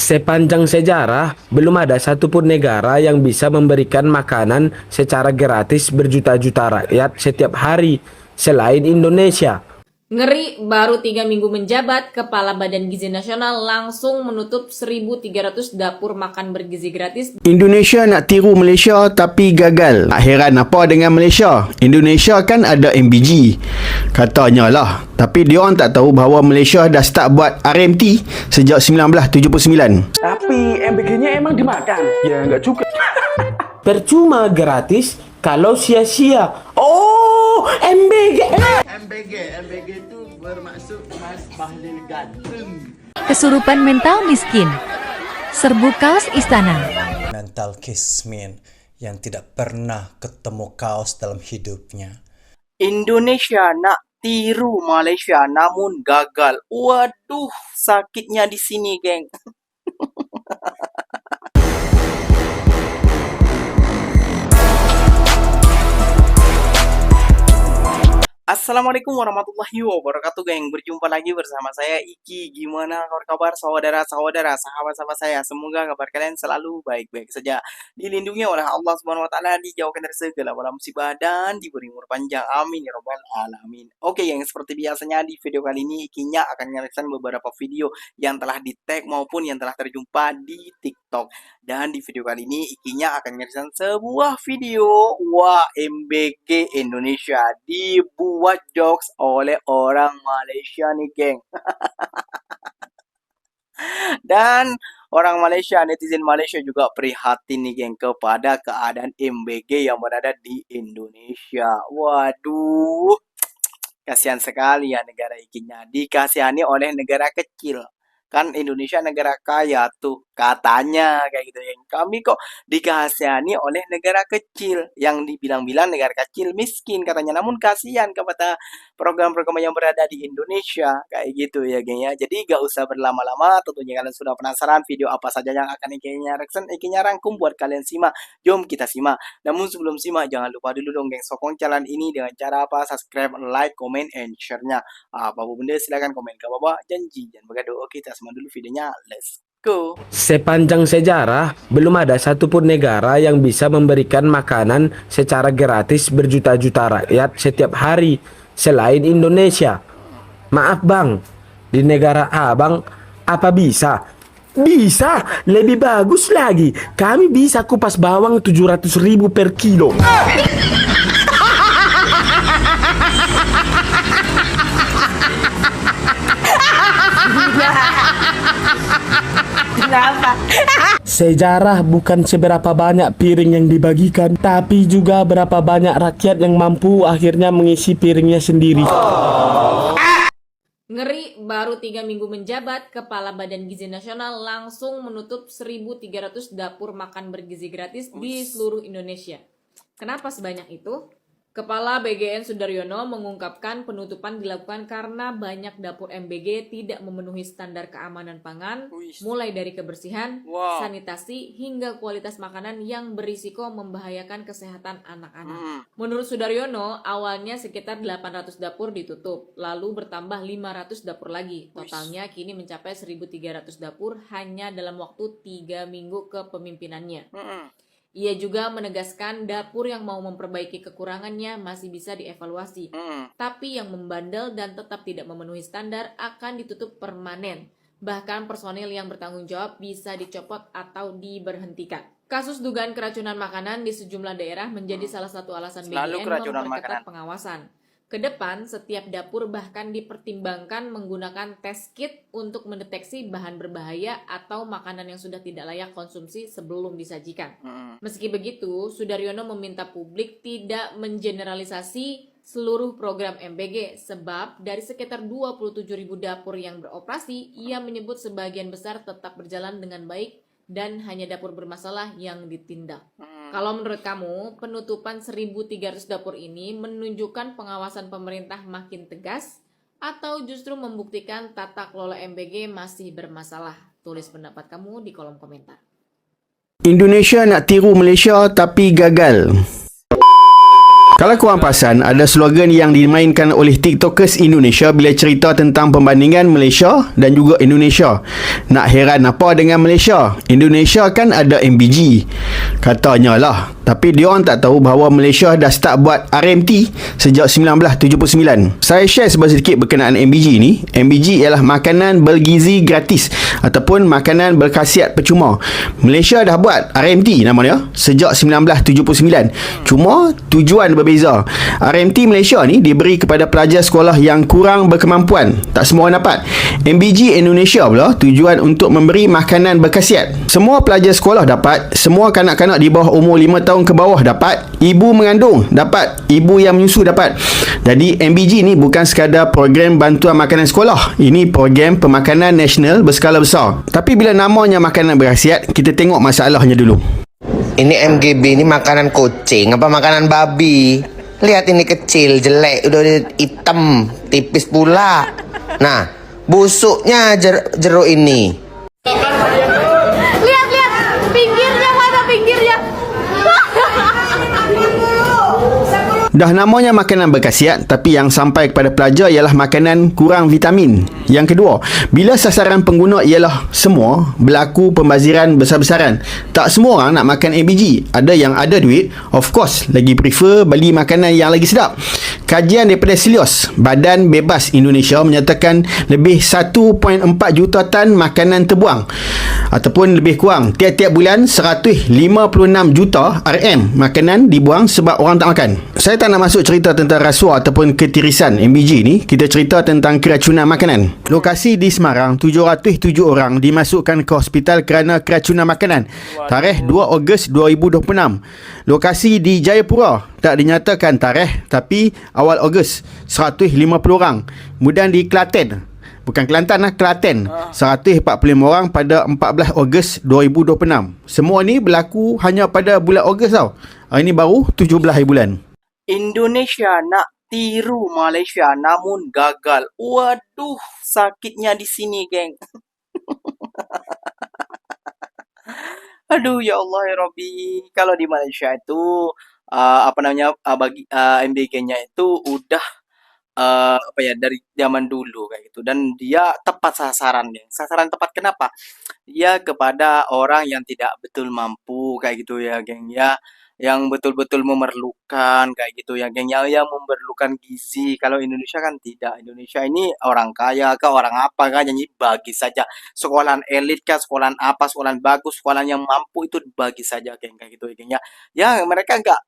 Sepanjang sejarah, belum ada satupun negara yang bisa memberikan makanan secara gratis berjuta-juta rakyat setiap hari selain Indonesia. Ngeri, baru 3 minggu menjabat, Kepala Badan Gizi Nasional langsung menutup 1.300 dapur makan bergizi gratis. Indonesia nak tiru Malaysia tapi gagal. Tak heran apa dengan Malaysia. Indonesia kan ada MBG. Katanya lah. Tapi diorang tak tahu bahawa Malaysia dah start buat RMT sejak 1979. Tapi MBG-nya emang dimakan? Ya enggak juga. Percuma gratis kalau sia-sia. Oh, MBG! MBG itu bermaksud Mas Bahlil Ganteng. Kesurupan mental miskin. Serbu kaos istana. Mental kismin yang tidak pernah ketemu kaos dalam hidupnya. Indonesia nak tiru Malaysia namun gagal. Waduh, sakitnya di sini, geng. Assalamualaikum warahmatullahi wabarakatuh, geng. Berjumpa lagi bersama saya Iki. Gimana kabar saudara-saudara, sahabat-sahabat saya? Semoga kabar kalian selalu baik-baik saja, dilindungi oleh Allah Subhanahu wa taala, dijauhkan dari segala bala musibah dan diberi umur panjang. Amin ya rabbal alamin. Oke, geng, seperti biasanya di video kali ini Ikinya akan menyelesaikan beberapa video yang telah di-tag maupun yang telah terjumpa di TikTok. Dan di video kali ini Ikinya akan menyelesaikan sebuah video MBG Indonesia dibuat jokes oleh orang Malaysia nih, geng. Dan orang Malaysia, netizen Malaysia juga prihatin nih, geng, kepada keadaan MBG yang berada di Indonesia. Waduh, kasihan sekali ya negara Ikinya, dikasihani oleh negara kecil. Kan Indonesia negara kaya tuh, katanya kayak gitu ya. Kami kok dikasihani oleh negara kecil, yang dibilang-bilang negara kecil miskin katanya. Namun kasihan kepada program-program yang berada di Indonesia kayak gitu ya, geng ya. Jadi gak usah berlama-lama, tentunya kalian sudah penasaran video apa saja yang akan Ikinya rangkum buat kalian simak. Jom kita simak. Namun sebelum simak, jangan lupa dulu dong, geng, sokong channel ini dengan cara apa? Subscribe, like, comment, and share-nya. Apapun benda silahkan komen ke bawah. Janji jangan bergaduh. Oke, kita simak dulu videonya. Let's go. Sepanjang sejarah, belum ada satupun negara yang bisa memberikan makanan secara gratis berjuta-juta rakyat setiap hari selain Indonesia. Maaf bang, di negara abang apa bisa? Bisa, lebih bagus lagi. Kami bisa kupas bawang 700.000 per kilo. Sejarah bukan seberapa banyak piring yang dibagikan, tapi juga berapa banyak rakyat yang mampu akhirnya mengisi piringnya sendiri. Ngeri, baru 3 minggu menjabat, Kepala Badan Gizi Nasional langsung menutup 1.300 dapur makan bergizi gratis di seluruh Indonesia. Kenapa sebanyak itu? Kepala BGN Sudaryono mengungkapkan penutupan dilakukan karena banyak dapur MBG tidak memenuhi standar keamanan pangan, mulai dari kebersihan, sanitasi, hingga kualitas makanan yang berisiko membahayakan kesehatan anak-anak. Menurut Sudaryono, awalnya sekitar 800 dapur ditutup, lalu bertambah 500 dapur lagi. Totalnya kini mencapai 1.300 dapur hanya dalam waktu 3 minggu kepemimpinannya. Ia juga menegaskan dapur yang mau memperbaiki kekurangannya masih bisa dievaluasi. Tapi yang membandel dan tetap tidak memenuhi standar akan ditutup permanen. Bahkan personil yang bertanggung jawab bisa dicopot atau diberhentikan. Kasus dugaan keracunan makanan di sejumlah daerah menjadi salah satu alasan BGN memperketat pengawasan. Kedepan, setiap dapur bahkan dipertimbangkan menggunakan test kit untuk mendeteksi bahan berbahaya atau makanan yang sudah tidak layak konsumsi sebelum disajikan. Meski begitu, Sudaryono meminta publik tidak mengeneralisasi seluruh program MBG, sebab dari sekitar 27.000 dapur yang beroperasi, ia menyebut sebagian besar tetap berjalan dengan baik dan hanya dapur bermasalah yang ditindak. Kalau menurut kamu, penutupan 1.300 dapur ini menunjukkan pengawasan pemerintah makin tegas atau justru membuktikan tata kelola MBG masih bermasalah? Tulis pendapat kamu di kolom komentar. Indonesia nak tiru Malaysia tapi gagal. Kalau korang perasan, ada slogan yang dimainkan oleh TikTokers Indonesia bila cerita tentang perbandingan Malaysia dan juga Indonesia. Nak heran apa dengan Malaysia? Indonesia kan ada MBG. Katanya lah. Tapi diorang tak tahu bahawa Malaysia dah start buat RMT sejak 1979. Saya share sedikit berkenaan MBG ni. MBG ialah makanan bergizi gratis ataupun makanan berkhasiat percuma. Malaysia dah buat RMT namanya sejak 1979. Cuma tujuan berbeza. RMT Malaysia ni diberi kepada pelajar sekolah yang kurang berkemampuan. Tak semua orang dapat. MBG Indonesia pula tujuan untuk memberi makanan berkhasiat. Semua pelajar sekolah dapat, semua kanak-kanak di bawah umur 5 tahun ke bawah dapat, ibu mengandung dapat, ibu yang menyusu dapat. Jadi MBG ni bukan sekadar program bantuan makanan sekolah. Ini program pemakanan nasional berskala besar. Tapi bila namanya makanan berkhasiat, kita tengok masalahnya dulu. Ini MGB ni makanan kucing apa makanan babi? Lihat ini kecil, jelek, udah hitam, tipis pula. Nah, busuknya jeruk ini. Lihat, pinggirnya mana pinggirnya? Dah namanya makanan berkhasiat, tapi yang sampai kepada pelajar ialah makanan kurang vitamin. Yang kedua, bila sasaran pengguna ialah semua, berlaku pembaziran besar-besaran. Tak semua orang nak makan MBG. Ada yang ada duit, of course, lagi prefer beli makanan yang lagi sedap. Kajian daripada Silios, Badan Bebas Indonesia menyatakan lebih 1.4 juta tan makanan terbuang. Ataupun lebih kurang, tiap-tiap bulan 156 juta RM makanan dibuang sebab orang tak makan. Saya tak nak masuk cerita tentang rasuah ataupun ketirisan MBG ni. Kita cerita tentang keracunan makanan. Lokasi di Semarang, 707 orang dimasukkan ke hospital kerana keracunan makanan. Tarikh 2 Ogos 2026. Lokasi di Jayapura, tak dinyatakan tarikh, tapi awal Ogos, 150 orang. Kemudian di Kelantan, bukan Kelantan lah, Kelantan, 145 orang pada 14 Ogos 2026. Semua ni berlaku hanya pada bulan Ogos tau. Ini baru 17 hari bulan. Indonesia nak tiru Malaysia namun gagal. Waduh, sakitnya di sini, geng. Aduh, ya Allah ya Rabbi. Kalau di Malaysia itu MBG-nya itu udah dari zaman dulu kayak gitu, dan dia tepat sasaran, geng. Sasaran tepat kenapa? Ya kepada orang yang tidak betul mampu kayak gitu ya, geng ya. Yang betul-betul memerlukan kayak gitu ya, geng, yang memerlukan gizi. Kalau Indonesia kan tidak. Indonesia ini orang kaya kah, orang apa kah, jadi bagi saja. Sekolahan elit kah, sekolahan apa, sekolahan bagus, sekolahan yang mampu itu bagi saja, geng, kayak gitu ya, geng ya. Ya mereka enggak,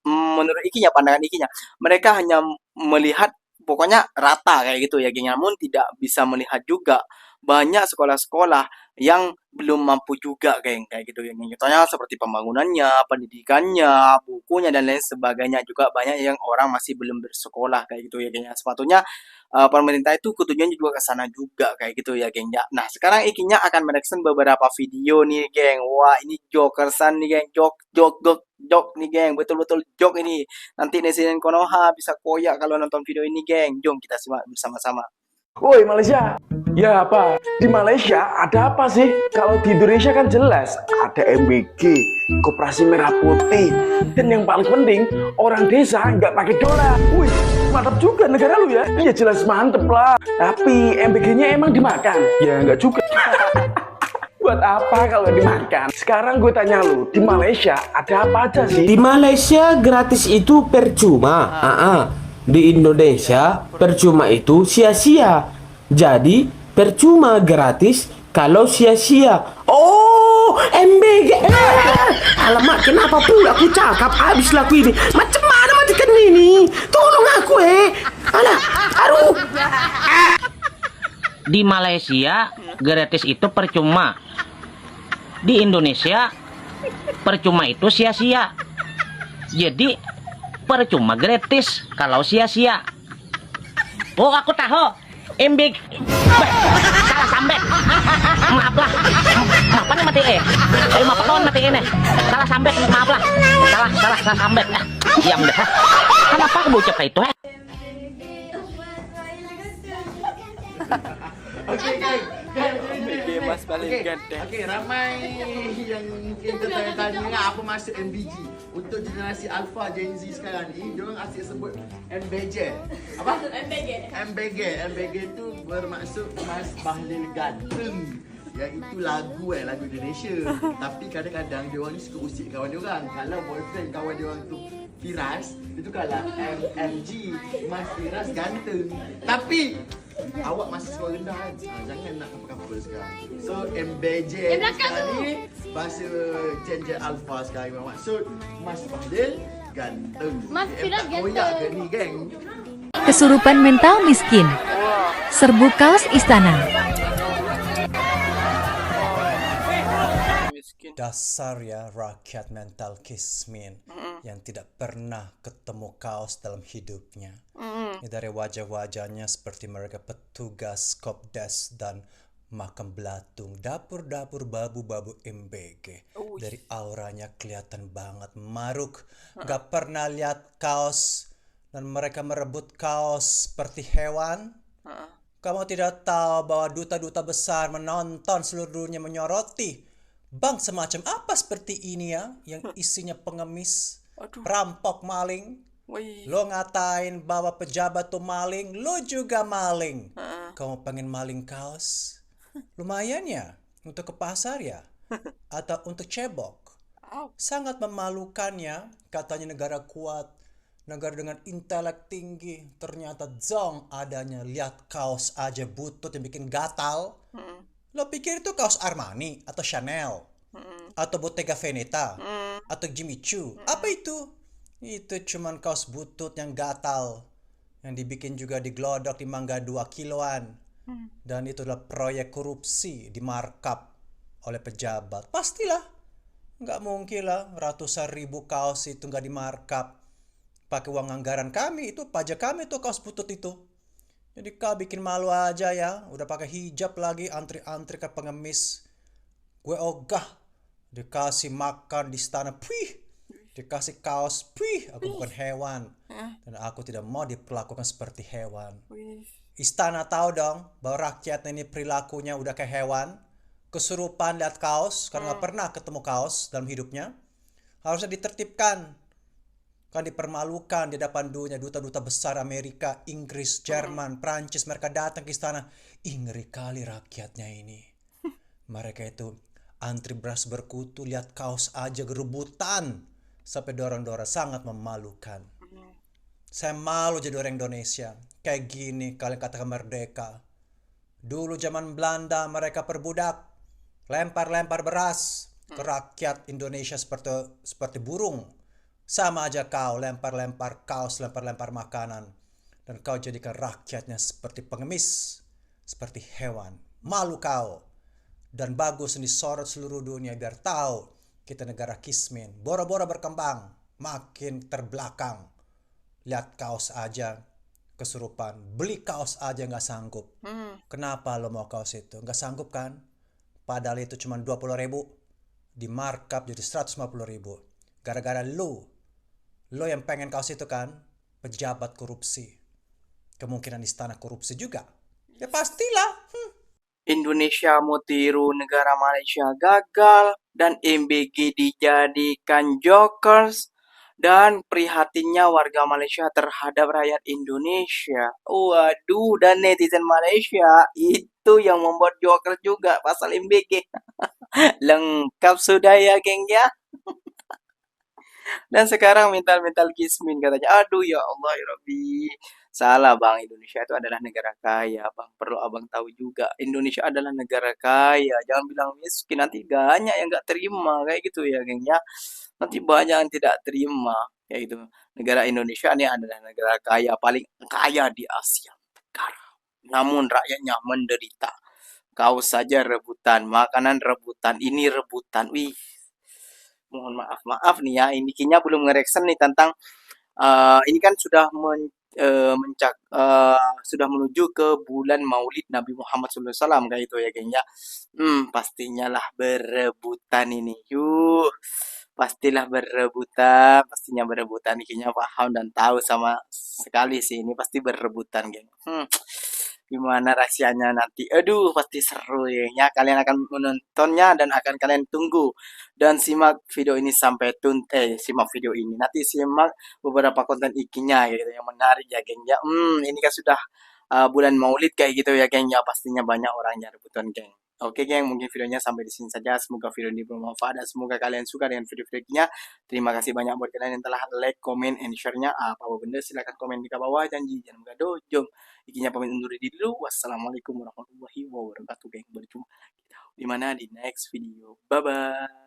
menurut ikinya, pandangan ikinya, mereka hanya melihat pokoknya rata kayak gitu ya, geng. Namun tidak bisa melihat juga banyak sekolah-sekolah yang belum mampu juga, geng, kayak gitu ya. Contohnya seperti pembangunannya, pendidikannya, bukunya dan lain sebagainya. Juga banyak yang orang masih belum bersekolah kayak gitu ya, geng. Sepatutnya pemerintah itu kutujuannya juga ke sana juga kayak gitu ya, geng. Nah, sekarang ikinya akan mereaction beberapa video nih, geng. Wah, ini jokersan nih, geng. Jok nih, geng. Betul-betul jok ini. Nanti netizen Konoha bisa koyak kalau nonton video ini, geng. Jom kita simak bersama-sama. Woi Malaysia, ya apa? Di Malaysia ada apa sih? Kalau di Indonesia kan jelas ada MBG, Koperasi Merah Putih, dan yang paling penting orang desa nggak pakai dolar. Wih, mantap juga negara lu ya. Iya jelas mantep lah. Tapi MBG-nya emang dimakan? Ya nggak juga. Buat apa kalau dimakan? Sekarang gue tanya lu, di Malaysia ada apa aja sih? Di Malaysia gratis itu percuma. Di Indonesia percuma itu sia-sia. Jadi percuma gratis kalau sia-sia. Oh, MBG. Alamak, kenapa pula aku cakap habis laku ini? Macam mana matikan ini? Tolong aku Alah, aduh. Di Malaysia gratis itu percuma. Di Indonesia percuma itu sia-sia. Jadi percuma gratis kalau sia-sia. Oh, aku tahu. MBG salah sambat. Maaf lah. Maaf nih mati maaf kawan mati ini. Salah sambat, maaf lah. Salah sambat. Diam dah. Kenapa aku ucap kayak itu? Okey, guys. MBG Mas paling ganteng. Okey, ramai yang mungkin tertanya-tanya apa maksud MBG. Untuk generasi Alpha Gen Z sekarang ni, diorang asyik sebut MBJ. Apa? MBG tu bermaksud Mas Bahlil Ganteng. Yang itu lagu lagu Indonesia. Tapi kadang-kadang diorang ni suka usik kawan diorang. Kalau boyfriend kawan diorang tu Firas, itu kalau MG, Mas Firas Ganteng. Tapi awak masih suara rendah kan? Jangan nak couple sekarang. So MBJ sekarang ni bahasa Gen Alpha sekarang bermaksud Mas Bahlil Ganteng. Mas Firas Tak koyak ke ganteng. ni geng? Kesurupan mental miskin. Serbu kaos istana. Miskin. Dasar ya rakyat mental kismin yang tidak pernah ketemu kaos dalam hidupnya. Ini dari wajah-wajahnya seperti mereka petugas Kopdes dan makam belatung, dapur-dapur babu-babu MBG. Dari auranya kelihatan banget maruk. Gak pernah lihat kaos dan mereka merebut kaos seperti hewan. Kamu tidak tahu bahwa duta-duta besar menonton seluruh dunia menyoroti bank semacam apa seperti ini ya, yang isinya pengemis, perampok, maling. Wih. Lo ngatain bahwa pejabat tuh maling, lo juga maling. Kamu pengen maling kaos? Lumayan ya, untuk ke pasar ya, atau untuk cebok. Sangat memalukan ya, katanya negara kuat, negara dengan intelek tinggi, ternyata zong adanya. Lihat kaos aja butut yang bikin gatal. Lo pikir itu kaos Armani atau Chanel atau Bottega Veneta atau Jimmy Choo? Apa itu? Itu cuman kaos butut yang gatal yang dibikin juga di Glodok di Mangga 2 kiloan. Dan itu adalah proyek korupsi di markup oleh pejabat. Pastilah. Nggak mungkin lah ratusan ribu kaos itu nggak di markup. Pakai uang anggaran kami, itu pajak kami tuh kaos butut itu. Jadi kau bikin malu aja ya. Udah pakai hijab lagi, antri-antri ke pengemis. Gue ogah. Dikasih makan di istana, puih. Dikasih kaos, puih. Aku bukan hewan. Dan aku tidak mau diperlakukan seperti hewan. Istana tahu dong bahwa rakyat ini perilakunya udah kayak hewan. Kesurupan lihat kaos, karena gak pernah ketemu kaos dalam hidupnya. Harusnya ditertibkan. Kan dipermalukan di depan dunia, duta-duta besar Amerika, Inggris, Jerman, Prancis, mereka datang ke istana. Ih, ngeri kali rakyatnya ini. Mereka itu antri beras berkutu, lihat kaos aja gerebutan. Sampai dorong-dorong, sangat memalukan. Saya malu jadi orang Indonesia. Kayak gini kalian katakan merdeka. Dulu zaman Belanda mereka perbudak. Lempar-lempar beras ke rakyat Indonesia seperti burung. Sama aja kau lempar-lempar kaos, lempar-lempar makanan. Dan kau jadikan rakyatnya seperti pengemis. Seperti hewan. Malu kau. Dan bagus disorot seluruh dunia biar tahu kita negara kismin. Bora-bora berkembang. Makin terbelakang. Lihat kaos aja kesurupan. Beli kaos aja nggak sanggup. Kenapa lo mau kaos itu? Nggak sanggup kan? Padahal itu cuma 20.000. Di markup jadi 150.000. Gara-gara lo yang pengen kaos itu kan, pejabat korupsi. Kemungkinan istana korupsi juga. Ya pastilah. Indonesia mau tiru negara Malaysia gagal dan MBG dijadikan jokers dan prihatinnya warga Malaysia terhadap rakyat Indonesia. Waduh, dan netizen Malaysia itu yang membuat joker juga pasal MBG. Lengkap sudah ya geng ya. Dan sekarang mental-mental kismin katanya. Aduh ya Allah ya Rabbi. Salah bang, Indonesia itu adalah negara kaya bang. Perlu abang tahu juga. Indonesia adalah negara kaya. Jangan bilang miskin, nanti banyak yang gak terima. Kayak gitu ya geng ya. Nanti banyak yang tidak terima. Kayak gitu. Negara Indonesia ini adalah negara kaya. Paling kaya di Asia Tenggara. Namun rakyatnya menderita. Kau saja rebutan. Makanan rebutan. Ini rebutan. Wih. Mohon maaf nih ya, ini kayaknya belum ngereksen nih tentang ini kan sudah sudah menuju ke bulan Maulid Nabi Muhammad SAW kayak itu ya geng ya. Pastinya lah berebutan ini. Pastilah berebutan, pastinya berebutan. Kayaknya paham dan tahu sama sekali sih ini pasti berebutan geng. gimana rahasianya nanti. Aduh, pasti seru ya. Kalian akan menontonnya dan akan kalian tunggu. Dan simak video ini sampai simak video ini. Nanti simak beberapa konten ikinya gitu yang menarik ya, geng ya. Ini kan sudah bulan Maulid kayak gitu ya, geng ya. Pastinya banyak orang yang rebutan, geng. Oke, geng, mungkin videonya sampai di sini saja. Semoga video ini bermanfaat dan semoga kalian suka dengan video-videonya. Terima kasih banyak buat kalian yang telah like, comment, and share-nya. Apa benda silahkan komen di bawah. Janji jangan gaduh. Jom, ikinya pamit undur diri dulu. Wassalamualaikum warahmatullahi wabarakatuh, geng. Berjumpa kita di mana di next video. Bye bye.